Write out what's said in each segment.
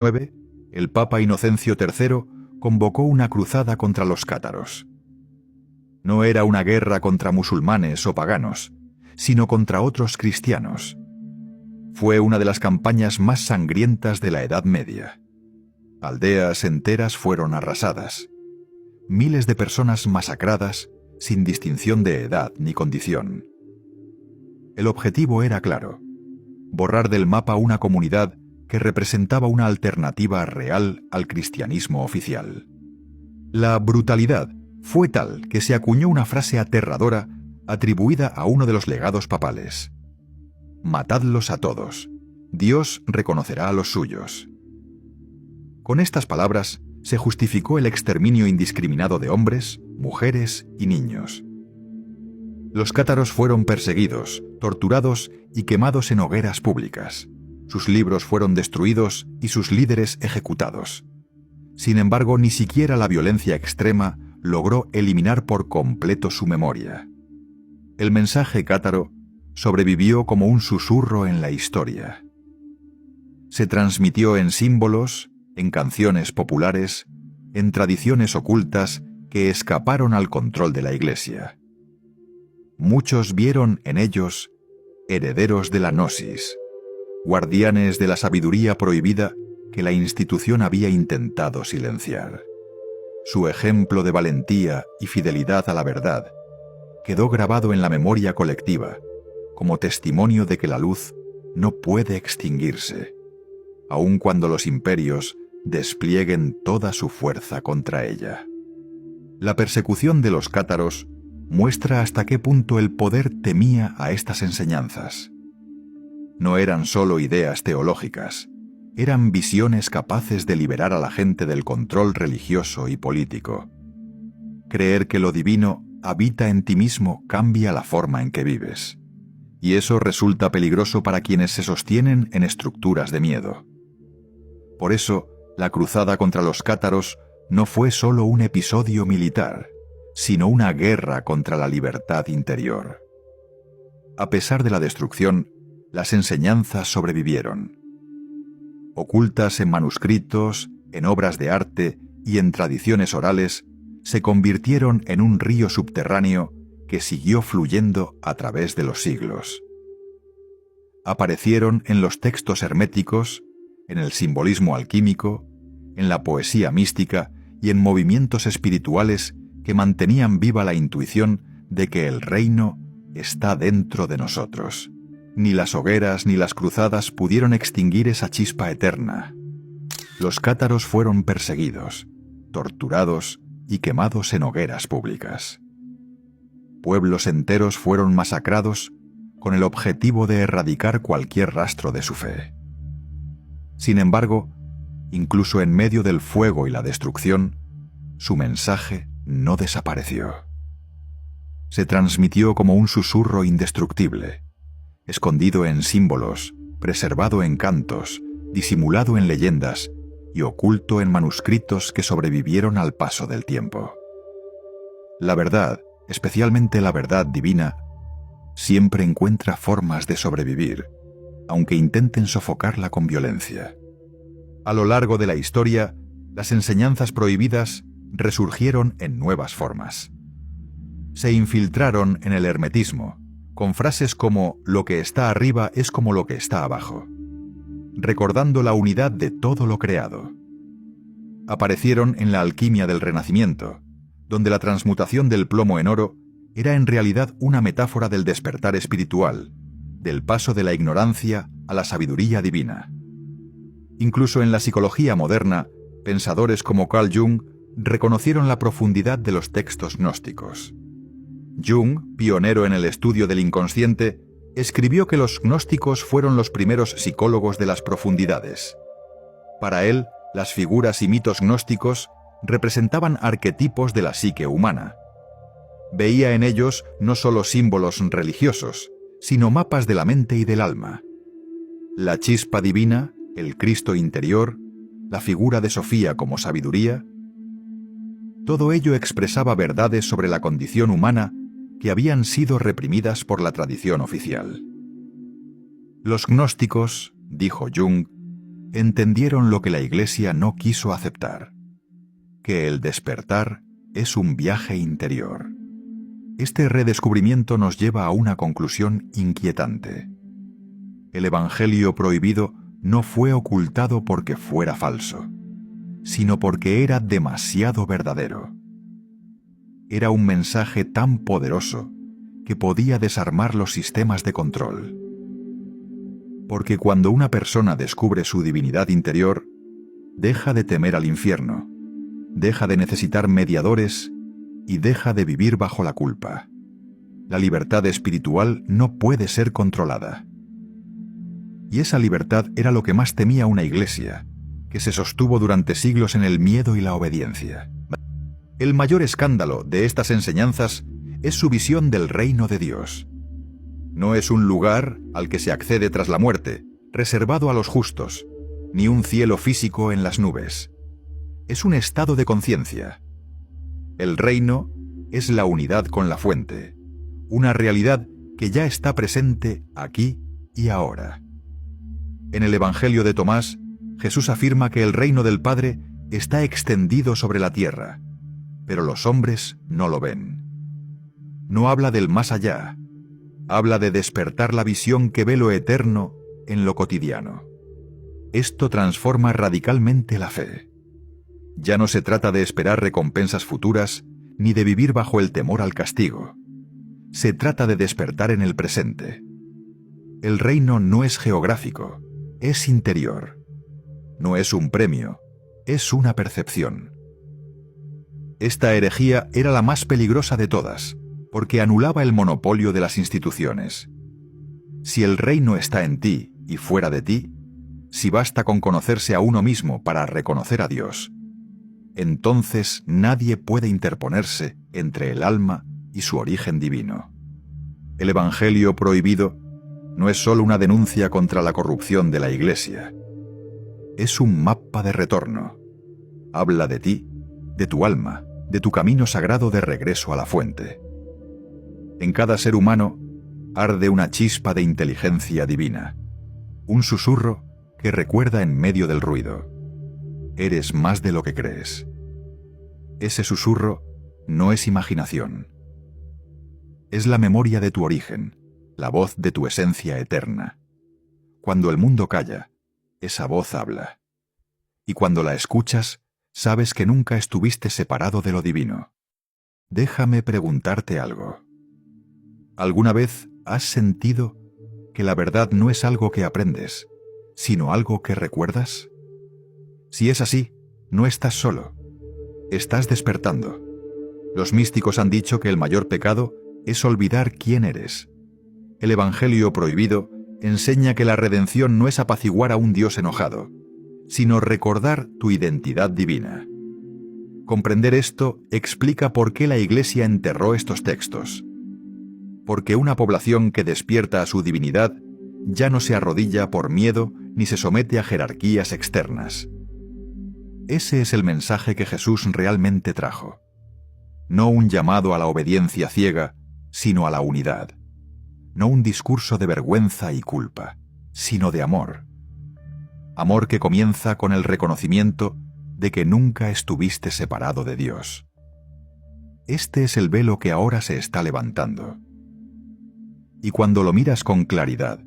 9, el Papa Inocencio III convocó una cruzada contra los cátaros. No era una guerra contra musulmanes o paganos, sino contra otros cristianos. Fue una de las campañas más sangrientas de la Edad Media. Aldeas enteras fueron arrasadas. Miles de personas masacradas sin distinción de edad ni condición. El objetivo era claro: borrar del mapa una comunidad que representaba una alternativa real al cristianismo oficial. La brutalidad fue tal que se acuñó una frase aterradora atribuida a uno de los legados papales: «Matadlos a todos, Dios reconocerá a los suyos». Con estas palabras se justificó el exterminio indiscriminado de hombres, mujeres y niños. Los cátaros fueron perseguidos, torturados y quemados en hogueras públicas. Sus libros fueron destruidos y sus líderes ejecutados. Sin embargo, ni siquiera la violencia extrema logró eliminar por completo su memoria. El mensaje cátaro sobrevivió como un susurro en la historia. Se transmitió en símbolos, en canciones populares, en tradiciones ocultas que escaparon al control de la Iglesia. Muchos vieron en ellos herederos de la gnosis, guardianes de la sabiduría prohibida que la institución había intentado silenciar. Su ejemplo de valentía y fidelidad a la verdad quedó grabado en la memoria colectiva como testimonio de que la luz no puede extinguirse, aun cuando los imperios desplieguen toda su fuerza contra ella. La persecución de los cátaros muestra hasta qué punto el poder temía a estas enseñanzas. No eran solo ideas teológicas, eran visiones capaces de liberar a la gente del control religioso y político. Creer que lo divino habita en ti mismo cambia la forma en que vives, y eso resulta peligroso para quienes se sostienen en estructuras de miedo. Por eso, la cruzada contra los cátaros no fue solo un episodio militar, sino una guerra contra la libertad interior. A pesar de la destrucción, las enseñanzas sobrevivieron. Ocultas en manuscritos, en obras de arte y en tradiciones orales, se convirtieron en un río subterráneo que siguió fluyendo a través de los siglos. Aparecieron en los textos herméticos, en el simbolismo alquímico, en la poesía mística y en movimientos espirituales que mantenían viva la intuición de que el reino está dentro de nosotros. Ni las hogueras ni las cruzadas pudieron extinguir esa chispa eterna. Los cátaros fueron perseguidos, torturados y quemados en hogueras públicas. Pueblos enteros fueron masacrados con el objetivo de erradicar cualquier rastro de su fe. Sin embargo, incluso en medio del fuego y la destrucción, su mensaje no desapareció. Se transmitió como un susurro indestructible, escondido en símbolos, preservado en cantos, disimulado en leyendas y oculto en manuscritos que sobrevivieron al paso del tiempo. La verdad, especialmente la verdad divina, siempre encuentra formas de sobrevivir, aunque intenten sofocarla con violencia. A lo largo de la historia, las enseñanzas prohibidas resurgieron en nuevas formas. Se infiltraron en el hermetismo, con frases como «lo que está arriba es como lo que está abajo», recordando la unidad de todo lo creado. Aparecieron en la alquimia del Renacimiento, donde la transmutación del plomo en oro era en realidad una metáfora del despertar espiritual, del paso de la ignorancia a la sabiduría divina. Incluso en la psicología moderna, pensadores como Carl Jung reconocieron la profundidad de los textos gnósticos. Jung, pionero en el estudio del inconsciente, escribió que los gnósticos fueron los primeros psicólogos de las profundidades. Para él, las figuras y mitos gnósticos representaban arquetipos de la psique humana. Veía en ellos no solo símbolos religiosos, sino mapas de la mente y del alma. La chispa divina, el Cristo interior, la figura de Sofía como sabiduría, todo ello expresaba verdades sobre la condición humana que habían sido reprimidas por la tradición oficial. Los gnósticos, dijo Jung, entendieron lo que la Iglesia no quiso aceptar, que el despertar es un viaje interior. Este redescubrimiento nos lleva a una conclusión inquietante. El Evangelio prohibido no fue ocultado porque fuera falso, sino porque era demasiado verdadero. Era un mensaje tan poderoso que podía desarmar los sistemas de control. Porque cuando una persona descubre su divinidad interior, deja de temer al infierno, deja de necesitar mediadores y deja de vivir bajo la culpa. La libertad espiritual no puede ser controlada. Y esa libertad era lo que más temía una iglesia, que se sostuvo durante siglos en el miedo y la obediencia. El mayor escándalo de estas enseñanzas es su visión del reino de Dios. No es un lugar al que se accede tras la muerte, reservado a los justos, ni un cielo físico en las nubes. Es un estado de conciencia. El reino es la unidad con la fuente, una realidad que ya está presente aquí y ahora. En el Evangelio de Tomás, Jesús afirma que el reino del Padre está extendido sobre la tierra, pero los hombres no lo ven. No habla del más allá, habla de despertar la visión que ve lo eterno en lo cotidiano. Esto transforma radicalmente la fe. Ya no se trata de esperar recompensas futuras ni de vivir bajo el temor al castigo. Se trata de despertar en el presente. El reino no es geográfico, es interior. No es un premio, es una percepción. Esta herejía era la más peligrosa de todas, porque anulaba el monopolio de las instituciones. Si el reino está en ti y fuera de ti, si basta con conocerse a uno mismo para reconocer a Dios, entonces nadie puede interponerse entre el alma y su origen divino. El Evangelio prohibido no es solo una denuncia contra la corrupción de la Iglesia. Es un mapa de retorno. Habla de ti, de tu alma, de tu camino sagrado de regreso a la fuente. En cada ser humano arde una chispa de inteligencia divina, un susurro que recuerda en medio del ruido: eres más de lo que crees. Ese susurro no es imaginación. Es la memoria de tu origen, la voz de tu esencia eterna. Cuando el mundo calla, esa voz habla. Y cuando la escuchas, sabes que nunca estuviste separado de lo divino. Déjame preguntarte algo. ¿Alguna vez has sentido que la verdad no es algo que aprendes, sino algo que recuerdas? Si es así, no estás solo. Estás despertando. Los místicos han dicho que el mayor pecado es olvidar quién eres. El Evangelio prohibido enseña que la redención no es apaciguar a un Dios enojado, sino recordar tu identidad divina. Comprender esto explica por qué la Iglesia enterró estos textos. Porque una población que despierta a su divinidad ya no se arrodilla por miedo ni se somete a jerarquías externas. Ese es el mensaje que Jesús realmente trajo. No un llamado a la obediencia ciega, sino a la unidad. No un discurso de vergüenza y culpa, sino de amor. Amor que comienza con el reconocimiento de que nunca estuviste separado de Dios. Este es el velo que ahora se está levantando. Y cuando lo miras con claridad,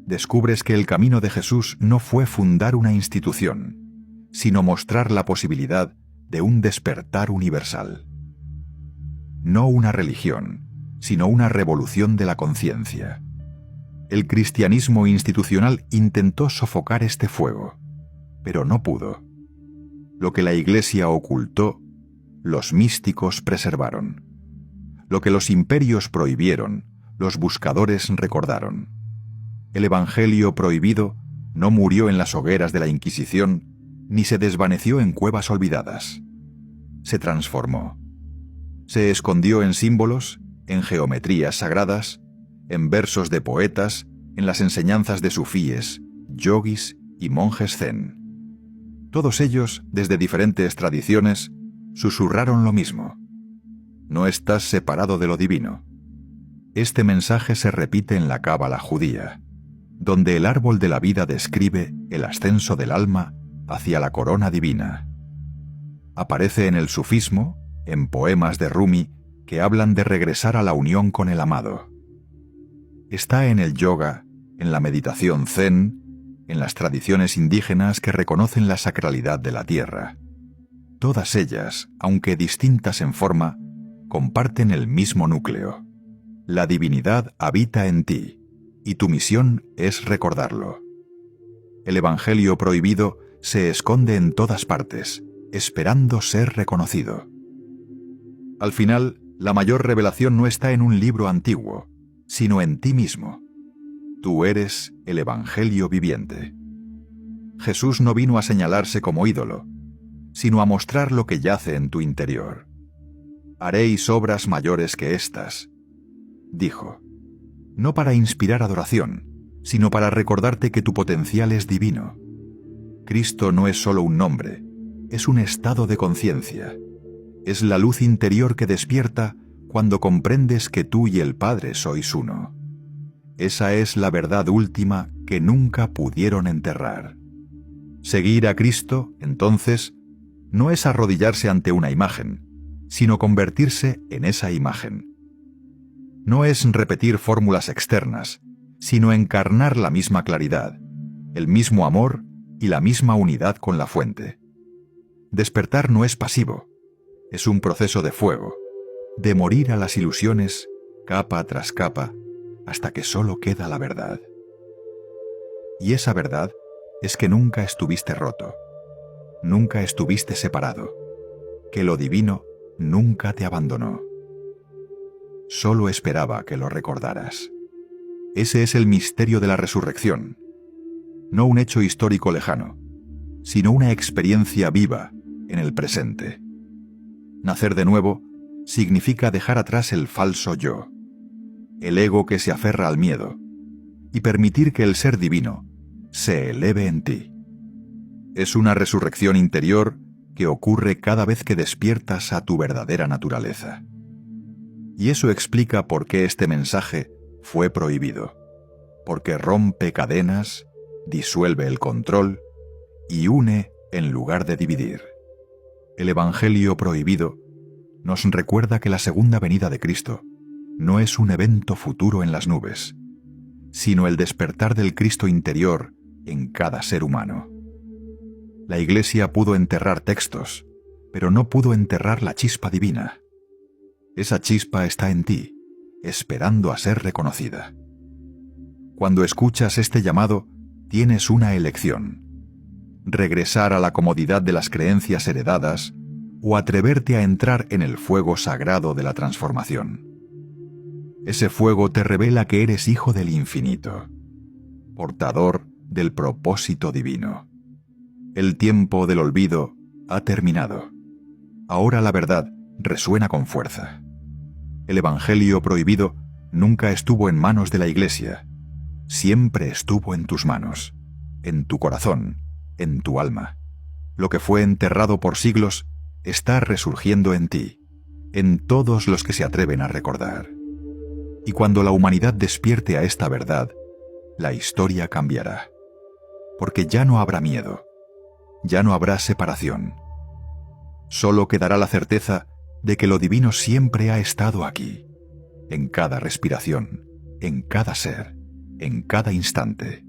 descubres que el camino de Jesús no fue fundar una institución, sino mostrar la posibilidad de un despertar universal. No una religión, sino una revolución de la conciencia. El cristianismo institucional intentó sofocar este fuego, pero no pudo. Lo que la Iglesia ocultó, los místicos preservaron. Lo que los imperios prohibieron, los buscadores recordaron. El Evangelio prohibido no murió en las hogueras de la Inquisición, ni se desvaneció en cuevas olvidadas. Se transformó. Se escondió en símbolos, en geometrías sagradas, en versos de poetas, en las enseñanzas de sufíes, yogis y monjes zen. Todos ellos, desde diferentes tradiciones, susurraron lo mismo: no estás separado de lo divino. Este mensaje se repite en la cábala judía. donde el árbol de la vida describe el ascenso del alma hacia la corona divina. Aparece en el sufismo, en poemas de Rumi que hablan de regresar a la unión con el amado. Está en el yoga, en la meditación zen, en las tradiciones indígenas que reconocen la sacralidad de la tierra. Todas ellas, aunque distintas en forma, comparten el mismo núcleo. La divinidad habita en ti, y tu misión es recordarlo. El Evangelio prohibido se esconde en todas partes, esperando ser reconocido. Al final, la mayor revelación no está en un libro antiguo, sino en ti mismo. Tú eres el Evangelio viviente. Jesús no vino a señalarse como ídolo, sino a mostrar lo que yace en tu interior. Haréis obras mayores que estas, dijo, no para inspirar adoración, sino para recordarte que tu potencial es divino. Cristo no es solo un nombre, es un estado de conciencia. Es la luz interior que despierta cuando comprendes que tú y el Padre sois uno. Esa es la verdad última que nunca pudieron enterrar. Seguir a Cristo, entonces, no es arrodillarse ante una imagen, sino convertirse en esa imagen. No es repetir fórmulas externas, sino encarnar la misma claridad, el mismo amor y la misma unidad con la fuente. Despertar no es pasivo, es un proceso de fuego, de morir a las ilusiones, capa tras capa, hasta que solo queda la verdad. Y esa verdad es que nunca estuviste roto, nunca estuviste separado, que lo divino nunca te abandonó. Solo esperaba que lo recordaras. Ese es el misterio de la resurrección, no un hecho histórico lejano, sino una experiencia viva en el presente. Nacer de nuevo significa dejar atrás el falso yo, el ego que se aferra al miedo, y permitir que el ser divino se eleve en ti. Es una resurrección interior que ocurre cada vez que despiertas a tu verdadera naturaleza. Y eso explica por qué este mensaje fue prohibido, porque rompe cadenas, disuelve el control y une en lugar de dividir. El Evangelio prohibido nos recuerda que la segunda venida de Cristo no es un evento futuro en las nubes, sino el despertar del Cristo interior en cada ser humano. La Iglesia pudo enterrar textos, pero no pudo enterrar la chispa divina. Esa chispa está en ti, esperando a ser reconocida. Cuando escuchas este llamado, tienes una elección: regresar a la comodidad de las creencias heredadas o atreverte a entrar en el fuego sagrado de la transformación. Ese fuego te revela que eres hijo del infinito, portador del propósito divino. El tiempo del olvido ha terminado. Ahora la verdad resuena con fuerza. El Evangelio prohibido nunca estuvo en manos de la Iglesia. Siempre estuvo en tus manos, en tu corazón, en tu alma. Lo que fue enterrado por siglos está resurgiendo en ti, en todos los que se atreven a recordar. Y cuando la humanidad despierte a esta verdad, la historia cambiará. Porque ya no habrá miedo, ya no habrá separación. Solo quedará la certeza de que lo divino siempre ha estado aquí, en cada respiración, en cada ser, en cada instante.